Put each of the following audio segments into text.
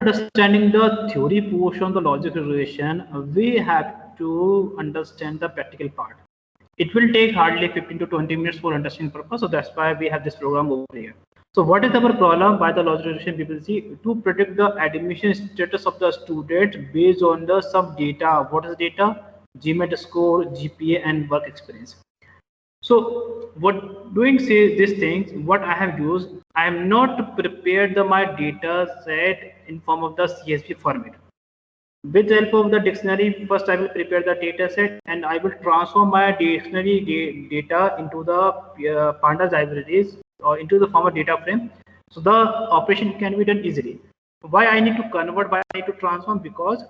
understanding the theory portion of the logic regression, we have to understand the practical part. It will take hardly 15 to 20 minutes for understanding purpose, so that's why we have this program over here. So what is our problem by the logic regression? People see to predict the admission status of the student based on the some data. What is the data? GMAT score, GPA, and work experience. So what doing say these things, what I have used, I am not prepared my data set in form of the CSV format. With the help of the dictionary, first I will prepare the data set and I will transform my dictionary data into the pandas libraries or into the form of data frame. So the operation can be done easily. Why I need to convert, why I need to transform? Because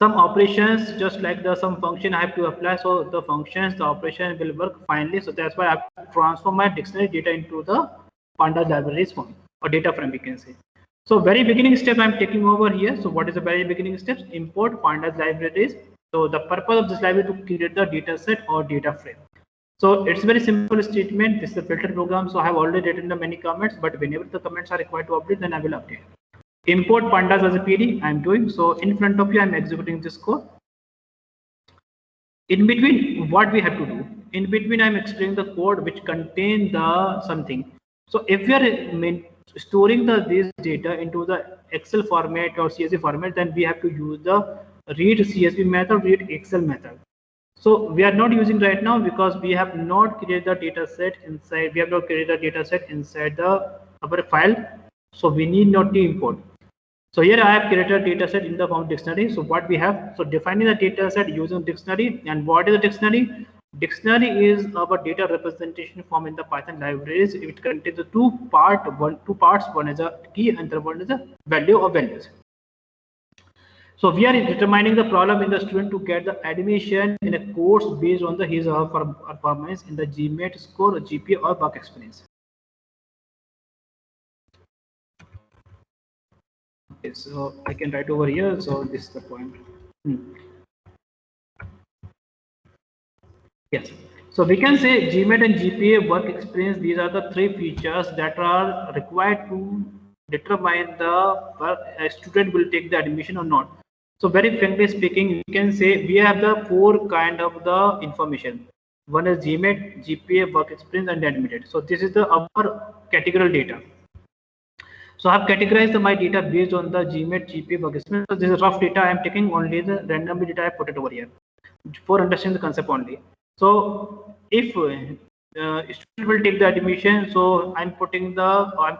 some operations, just like the some function I have to apply, so the functions, the operation will work finely. So that's why I have to transform my dictionary data into the pandas libraries form or data frame, we can say. So very beginning step I'm taking over here. So what is the very beginning steps? Import pandas libraries. So the purpose of this library to create the data set or data frame. So it's very simple statement. This is a filter program. So I have already written the many comments, but whenever the comments are required to update, then I will update. Import pandas as a PD I'm doing. So in front of you, I'm executing this code. In between, what we have to do? In between, I'm explaining the code which contain the something. So if we are storing this data into the Excel format or CSV format, then we have to use the read CSV method, read Excel method. So we are not using right now because we have not created the data set inside. We have not created the data set inside the our file. So we need not to import. So here I have created a data set in the form dictionary. So what we have, so defining the data set using dictionary. And what is a dictionary? Dictionary is our data representation form in the Python libraries. It contains the two parts. One is a key and the one is a value or values. So we are determining the problem in the student to get the admission in a course based on the his or her performance in the GMAT score, GPA, or work experience. Okay, so I can write over here. So this is the point. Yes. So we can say GMAT and GPA work experience. These are the three features that are required to determine the a student will take the admission or not. So very frankly speaking, you can say we have the four kind of the information. One is GMAT, GPA, work experience, and admitted. So this is the our categorical data. So I have categorized my data based on the GMAT, GPA, work experience. So this is rough data. I am taking only the random data. I put it over here for understanding the concept only. So if student will take the admission, so I'm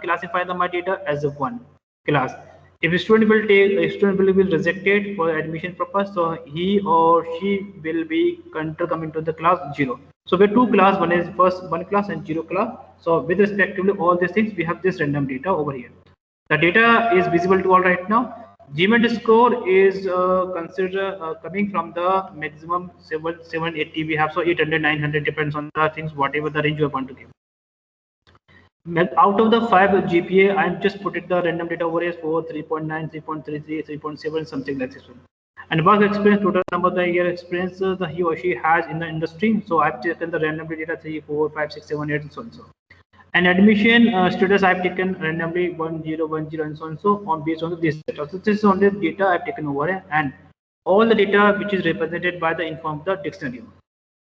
classifying my data as a one class. If a student will be rejected for admission purpose, so he or she will be coming to the class 0. So we have two class, one is first one class and 0 class. So with respectively all these things, we have this random data over here. The data is visible to all right now. GMAT score is coming from the maximum 780 we have, so 800, 900 depends on the things, whatever the range you want to give. Out of the 5 GPA, I'm just put it the random data over here for 3.9, 3.33, 3.7, something like this one. And work experience, total number of the year experience that he or she has in the industry. So I've taken the random data 3, 4, 5, 6, 7, 8, and so on. So. And admission status I've taken randomly 1, 0, 1, 0, and so on. So on based on this data. So this is only the data I've taken over here, and all the data which is represented by the inform the dictionary.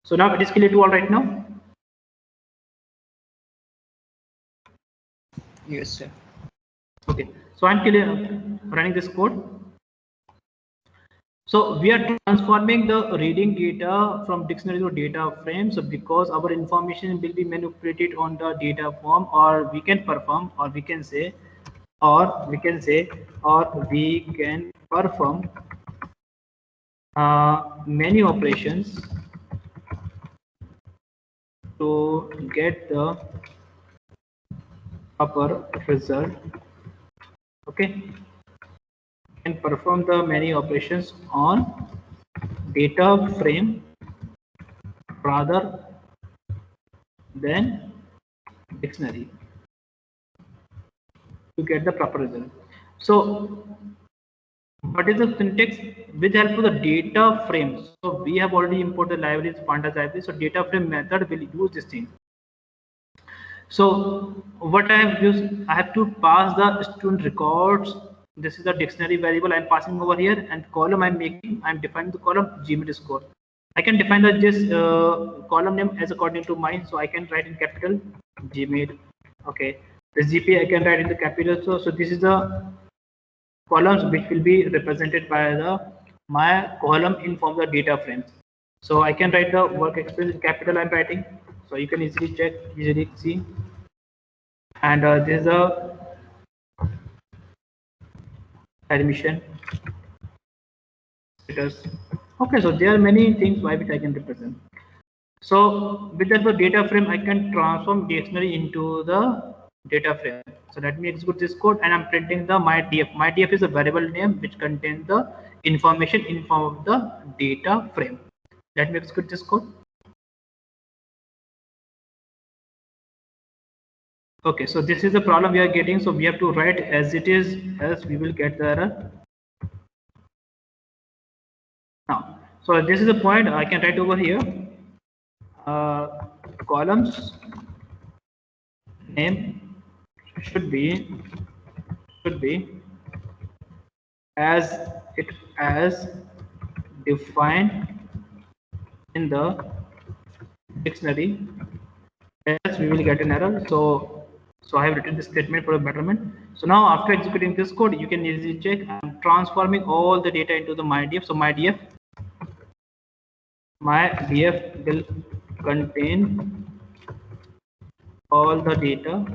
So now it is clear to all right now. Yes, sir. Okay, so I'm clear running this code. So we are transforming the reading data from dictionary to data frame. So because our information will be manipulated on the data form, or we can perform, or we can say, or we can perform many operations to get the upper result. Okay, and perform the many operations on data frame rather than dictionary to get the proper result. So what is the syntax? With help of the data frame. So we have already imported the libraries, pandas library. So data frame method will use this thing. So what I have used, I have to pass the student records This is the dictionary variable I'm passing over here, and column I'm defining the column GMAT score. I can define this column name as according to mine, so I can write in capital GMAT. Okay, the GPA I can write in the capital. So this is the columns which will be represented by my column in form of the data frames. So I can write the work experience in capital I'm writing, so you can easily check, easily see. And this is a admission status. Okay, so there are many things by which I can represent. So with that data frame, I can transform dictionary into the data frame. So let me execute this code, and I'm printing the mydf. Mydf is a variable name which contains the information in form of the data frame. Let me execute this code. Okay, so this is the problem we are getting. So we have to write as it is, else we will get the error. Now, so this is the point I can write over here. Columns name should be as defined in the dictionary, else we will get an error. So I have written this statement for a betterment. So now after executing this code, you can easily check I'm transforming all the data into the mydf. So mydf will contain all the data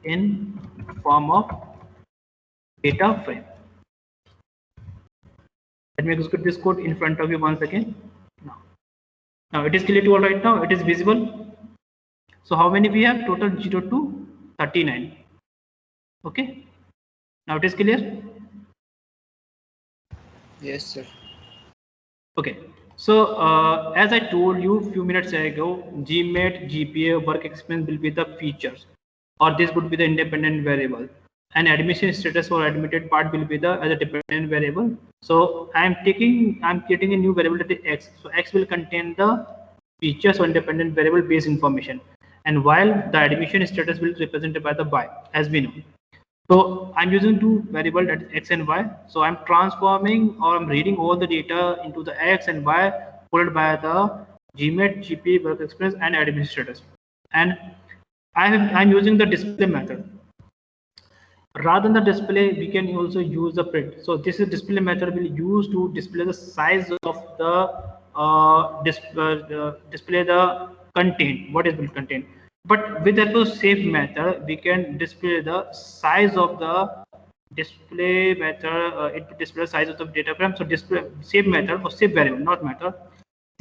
in form of data frame. Let me execute this code in front of you once again. Now it is clear to all right now. It is visible. So how many we have? Total 0 to 39. Okay. Now it is clear. Yes, sir. Okay. So as I told you a few minutes ago, GMAT, GPA, work experience will be the features, or this would be the independent variable, and admission status or admitted part will be the as a dependent variable. So I'm creating a new variable that is x. So x will contain the features or independent variable based information, and while the admission status will be represented by the y, as we know. So I'm using two variables, that is x and y. So I'm transforming, or I'm reading all the data into the x and y followed by the GMAT, GPA, work experience, and admission status. And I'm using the display method. Rather than the display, we can also use the print. So this is display method will use to display the size of the display the content, what it will contain. But with the save method, we can display the size of the display method. It will display the size of the data frame. So display save method or save variable, not method.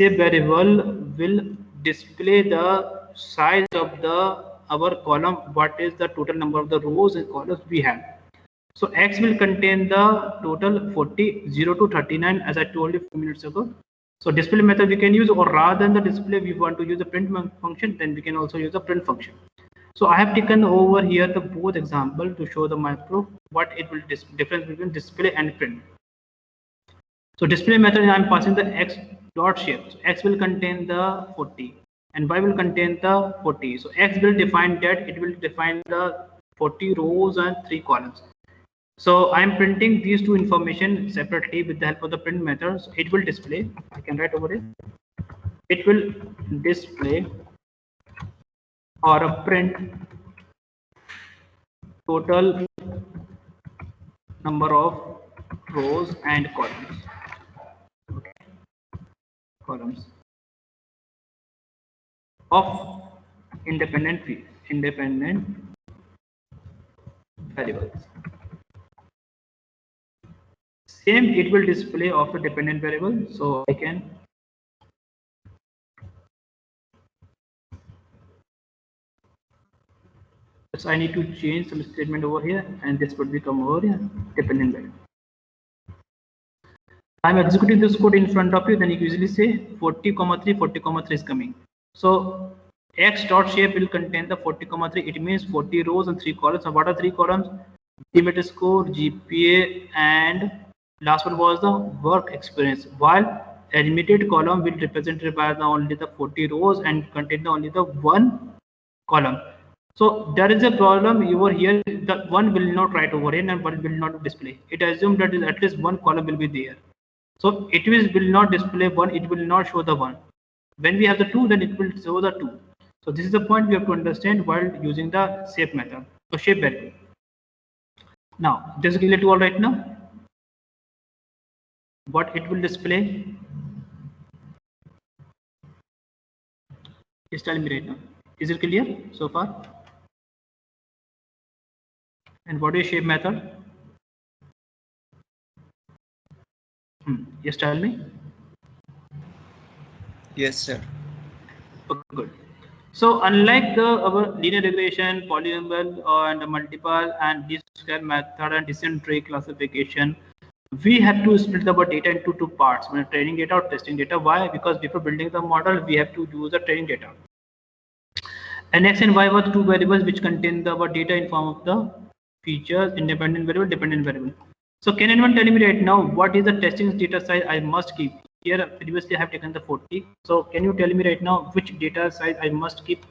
Save variable will display the size of our column. What is the total number of the rows and columns we have? So x will contain the total 40, 0 to 39, as I told you a few minutes ago. So display method we can use, or rather than the display, we want to use the print function, then we can also use the print function. So I have taken over here the both example to show the my proof what it will difference between display and print. So display method, I am passing the x dot shape. So x will contain the 40 and y will contain the 40. So x will define that, it will define the 40 rows and 3 columns. So I'm printing these two information separately with the help of the print method. So it will display, I can write over it. It will display or print total number of rows and columns. Okay. Columns of independent variables. Same, it will display of the dependent variable. So I can I need to change some statement over here, and this would become over here dependent variable. I'm executing this code in front of you, then you usually say 40,3, 40,3 is coming. So x dot shape will contain the 40,3. It means 40 rows and 3 columns. So what are 3 columns? GMAT score, GPA, and last one was the work experience. While admitted column will represented by only the 40 rows and contain only the 1 column. So there is a problem over here. The one will not write over here and one will not display. It assumes that at least one column will be there. So it will not display one. It will not show the one. When we have the two, then it will show the two. So this is the point we have to understand while using the shape method. So shape variable. Now this is clear to all right now. What it will display? Just tell me right now. Is it clear so far? And what is shape method? Yes, tell me. Yes, sir. Okay, good. So unlike our linear regression, polynomial and multiple and least square method and decision tree classification, we have to split our data into two parts: training data or testing data. Why? Because before building the model, we have to use the training data. And x and y were two variables which contain our data in form of the features, independent variable, dependent variable. So can anyone tell me right now what is the testing data size I must keep? Here previously I have taken the 40. So can you tell me right now which data size I must keep?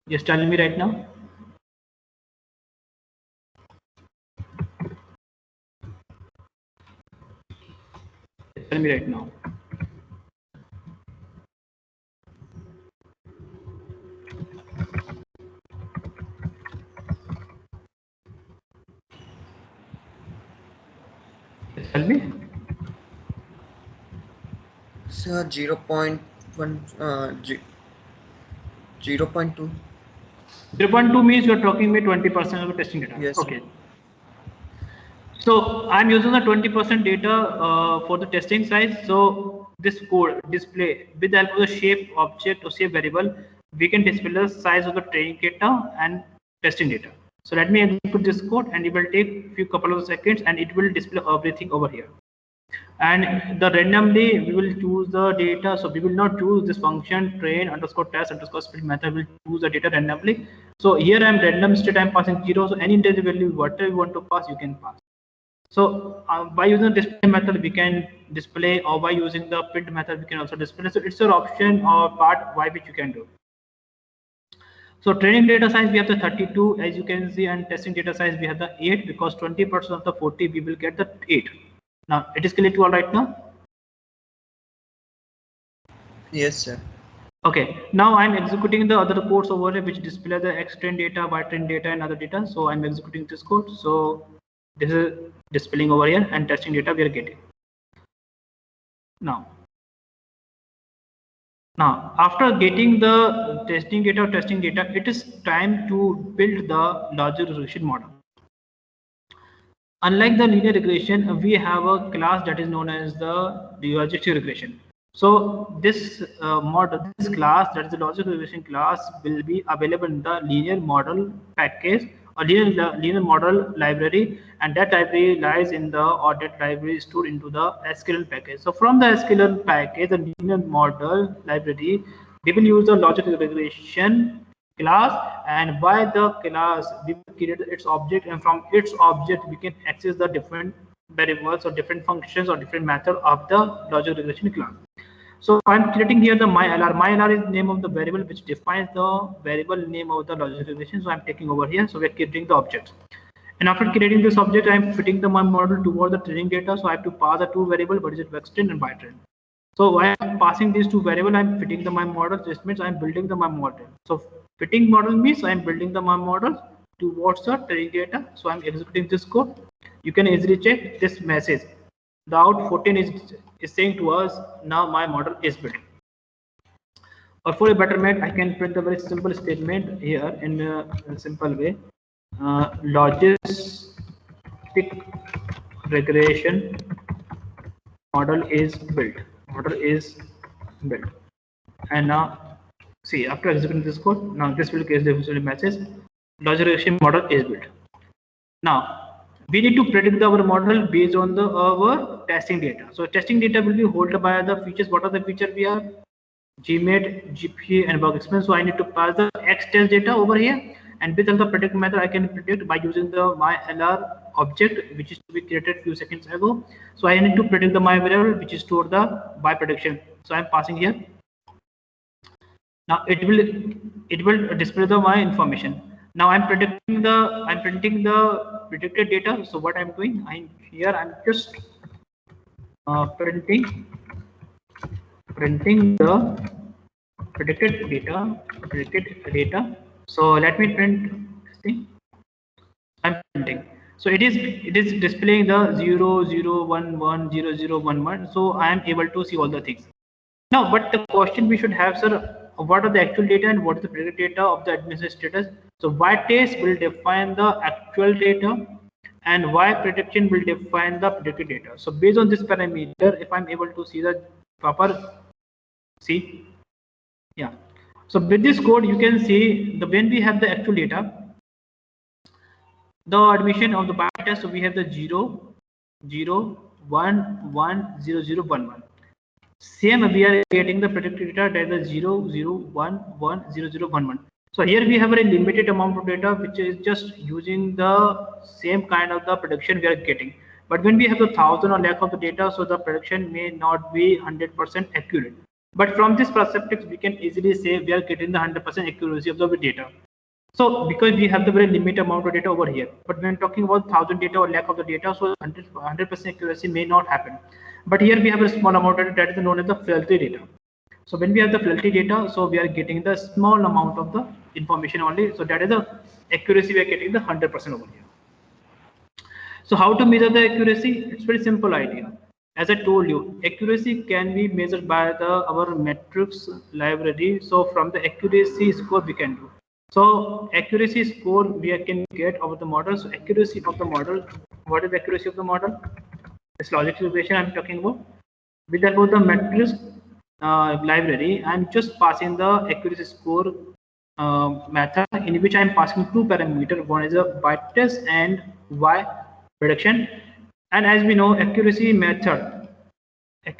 Just tell me right now. Tell me right now. Tell me. Sir, 0.1, 0.2. 0.2 means you are talking me 20% of the testing data. Yes. Okay. So I'm using the 20% data for the testing size. So this code display with the help of the shape object or shape variable, we can display the size of the training data and testing data. So let me execute this code and it will take a couple of seconds and it will display everything over here. And the randomly we will choose the data. So we will not choose this function train underscore test underscore split method. Will choose the data randomly. So here I'm random state, I'm passing 0. So any integer value whatever you want to pass, you can pass. So by using the display method, we can display, or by using the print method, we can also display. So it's your option or part why which you can do. So training data size we have the 32 as you can see, and testing data size we have the 8 because 20% of the 40 we will get the 8. Now it is clear to all right now. Yes, sir. Okay, now I'm executing the other codes over here which display the X train data, Y train data, and other data. So I'm executing this code. So this is displaying over here and testing data we are getting. Now after getting the testing data, it is time to build the logic regression model. Unlike the linear regression, we have a class that is known as the logistic regression. So this this class, that is the logic regression class, will be available in the linear model package or linear model library, and that library lies in the, or that library is stored into the sklearn package. So from the sklearn package, the linear model library, we will use the logic regression class, and by the class we will create its object, and from its object we can access the different variables or different functions or different method of the logic regression class. So I'm creating here the mylr. Mylr is the name of the variable which defines the variable name of the logic regression. So I'm taking over here. So we're creating the object, and after creating this object, I'm fitting the my model toward the training data. So I have to pass the two variables, what is it, xtrain and bytrain. So while I'm passing these two variables, I'm fitting the my model. This means I'm building the my model. So fitting model means I'm building the my model towards the training data. So I'm executing this code. You can easily check this message. The out 14 is saying to us now my model is built. Or for a betterment, I can print a very simple statement here in a simple way. Logistic regression model is built. Model is built. And now see, after executing this code, now this will case the visual message logic regression model is built. Now we need to predict our model based on the our testing data. So testing data will be held by the features. What are the features we have? GMAT, GPA, and work experience. So I need to pass the X test data over here, and with the predict method, I can predict by using the mylr object, which is to be created few seconds ago. So I need to predict the my variable, which is stored the by prediction. So I'm passing here Now it will display the my information. Now I'm printing the predicted data. So what I'm doing, I'm just printing the predicted data. So let me print this thing. I'm printing. So it is displaying the 0, 0, 1, 1, 0, 0, 1, 1. So I am able to see all the things. Now, but the question we should have, sir, what are the actual data and what is the predicted data of the administrator status? So y-test will define the actual data and y prediction will define the predicted data. So based on this parameter, if I'm able to see the proper, see, yeah. So with this code, you can see the when we have the actual data, the admission of the y-test, so we have the 0, 0, 1, 1, 0, 0, 1, 1. Same we are getting the predicted data that is 0, 0, 1, 1, 0, 0, 1, 1. So here we have a limited amount of data which is just using the same kind of the prediction we are getting. But when we have the 1,000 or lakh of the data, so the prediction may not be 100% accurate. But from this perspective, we can easily say we are getting the 100% accuracy of the data. So because we have the very limited amount of data over here, but when talking about 1,000 data or lack of the data, so 100% accuracy may not happen. But here we have a small amount of data that is known as the filthy data. So when we have the filthy data, so we are getting the small amount of the information only. So that is the accuracy we are getting the 100% over here. So how to measure the accuracy? It's very simple idea. As I told you, accuracy can be measured by our metrics library. So from the accuracy score we can do. So accuracy score we can get of the model. So accuracy of the model. What is the accuracy of the model? This logical regression I'm talking about. With the help of the metrics library, I'm just passing the accuracy score method in which I'm passing two parameters. One is a y-test and y prediction. And as we know, accuracy method, I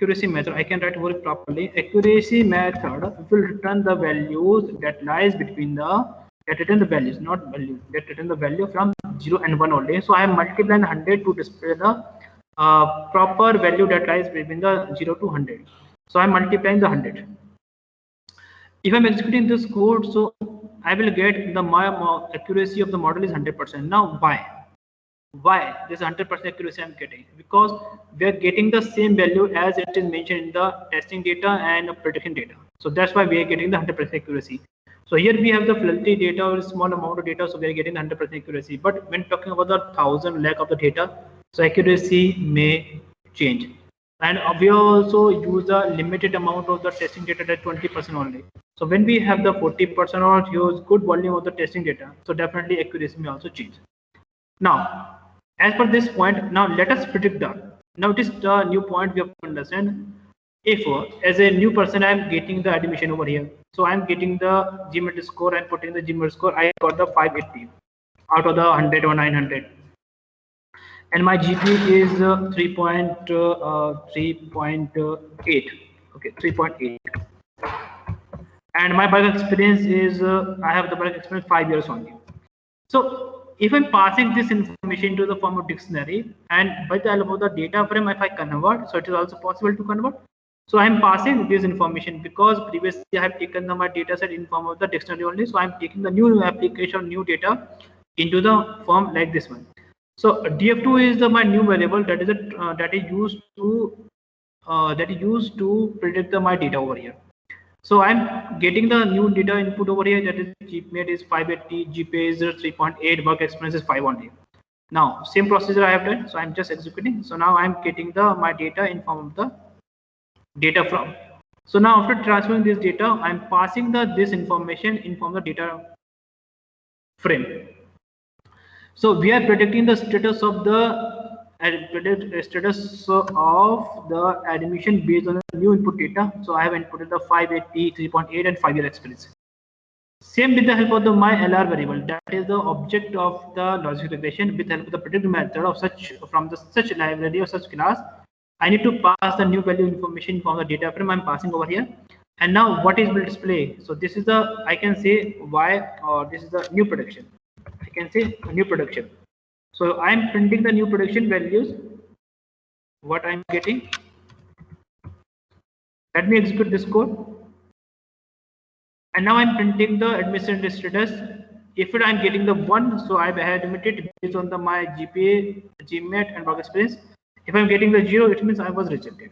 can write very properly. Accuracy method will return the values that lies between that return the values, not value, that return the value from 0 and 1 only. So I am multiplying 100 to display the proper value that lies between the 0 to 100. So I'm multiplying the 100. If I'm executing this code, so I will get my accuracy of the model is 100%. Now why this 100% accuracy I'm getting? Because we are getting the same value as it is mentioned in the testing data and prediction data. So that's why we are getting the 100% accuracy. So here we have the filthy data or small amount of data, so we are getting 100% accuracy. But when talking about the 1,000 lakh of the data, so accuracy may change. And we also use a limited amount of the testing data at 20% only. So when we have the 40% or use good volume of the testing data, so definitely accuracy may also change. Now, as per this point, now let us predict the. Now this the new point we have to understand. If as a new person I am getting the admission over here, so I am getting the GMAT score and putting the GMAT score. I got the 580 out of the 100 or 900, and my GPA is 3.8. Okay, 3.8. And my work experience is I have the work experience 5 years only. So if I'm passing this information to the form of dictionary and by the help of the data frame, if I convert, so it is also possible to convert. So I'm passing this information because previously I have taken my data set in form of the dictionary only. So I'm taking the new application, new data into the form like this one. So df2 is my new variable that is used to predict my data over here. So I'm getting the new data input over here, that is GMAT is 580, GPA is 3.8, work experience is 5 only. Now same procedure I have done, so I'm just executing. So now I'm getting my data in form of the data from. So now after transferring this data, I'm passing this information in form of the data frame. So we are predicting the status of the admission based on the new input data. So I have inputted the 580, 3.8 and 5-year experience. Same with the help of my LR variable, that is the object of the logic regression. With the help of the predict method of such library or such class, I need to pass the new value information from the data frame I'm passing over here. And now what is will display? So this is I can say y, or this is the new prediction. I can say a new prediction. So I'm printing the new prediction values. What I'm getting. Let me execute this code. And now I'm printing the admission status. If I'm getting the 1, so I had admitted based on my GPA, GMAT, and work experience. If I'm getting the 0, it means I was rejected.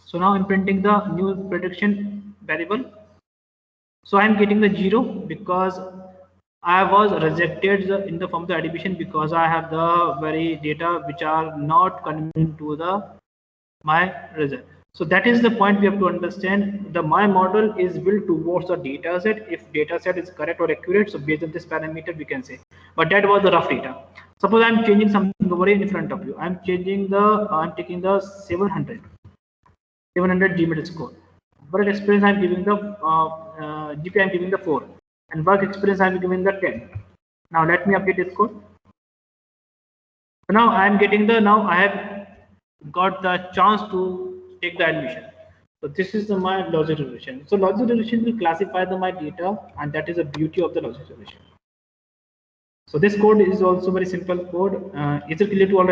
So now I'm printing the new prediction variable. So I'm getting the 0 because I was rejected in the form of the admission because I have the very data which are not convenient to my result. So that is the point we have to understand. My model is built towards the data set. If data set is correct or accurate, so based on this parameter we can say. But that was the rough data. Suppose I'm changing something over in front of you. I'm taking the 700 GMAT score. Work experience I'm giving the GPA I'm giving the 4, and work experience I'm giving the 10. Now let me update this code. So now I am getting I have got the chance to take the admission. So this is my logic regression. So logic regression will classify my data, and that is the beauty of the logic regression. So this code is also very simple code. Is it clear to all?